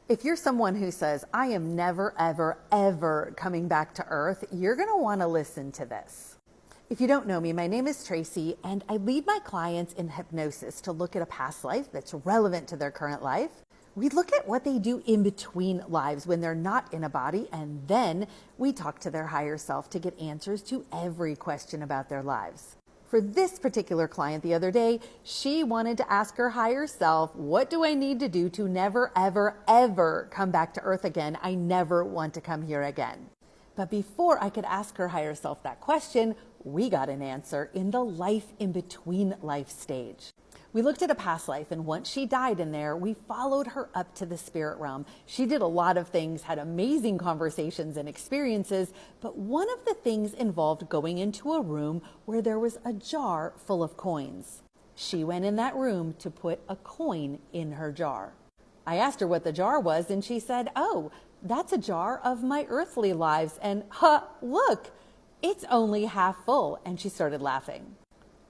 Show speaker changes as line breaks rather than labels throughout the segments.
If you're someone who says, I am never, ever, ever coming back to Earth, you're going to want to listen to this. If you don't know me, my name is Tracy, and I lead my clients in hypnosis to look at a past life that's relevant to their current life. We look at what they do in between lives when they're not in a body, and then we talk to their higher self to get answers to every question about their lives. For this particular client the other day, she wanted to ask her higher self, what do I need to do to never, ever, ever come back to Earth again? I never want to come here again. But before I could ask her higher self that question, we got an answer in the life in between life stage. We looked at a past life, and once she died in there, we followed her up to the spirit realm. She did a lot of things, had amazing conversations and experiences, but one of the things involved going into a room where there was a jar full of coins. She went in that room to put a coin in her jar. I asked her what the jar was, and she said, oh, that's a jar of my earthly lives, and look, it's only half full, and she started laughing.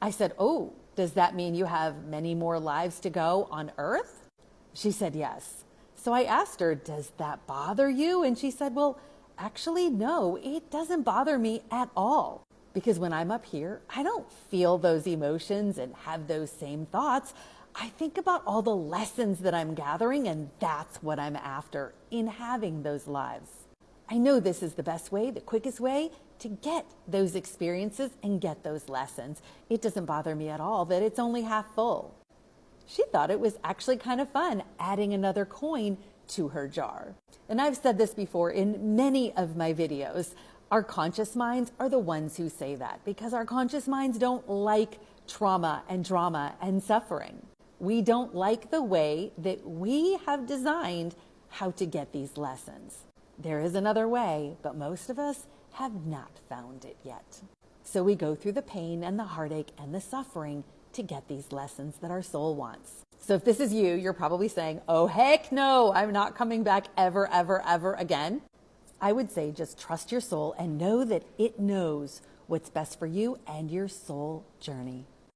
I said, oh, does that mean you have many more lives to go on Earth? She said yes. So I asked her, does that bother you? And she said, well, actually, no, it doesn't bother me at all. Because when I'm up here, I don't feel those emotions and have those same thoughts. I think about all the lessons that I'm gathering, and that's what I'm after in having those lives. I know this is the best way, the quickest way to get those experiences and get those lessons. It doesn't bother me at all that it's only half full. She thought it was actually kind of fun adding another coin to her jar. And I've said this before in many of my videos. Our conscious minds are the ones who say that because our conscious minds don't like trauma and drama and suffering. We don't like the way that we have designed how to get these lessons. There is another way, but most of us have not found it yet. So we go through the pain and the heartache and the suffering to get these lessons that our soul wants. So if this is you, you're probably saying, oh, heck no, I'm not coming back ever, ever, ever again. I would say just trust your soul and know that it knows what's best for you and your soul journey.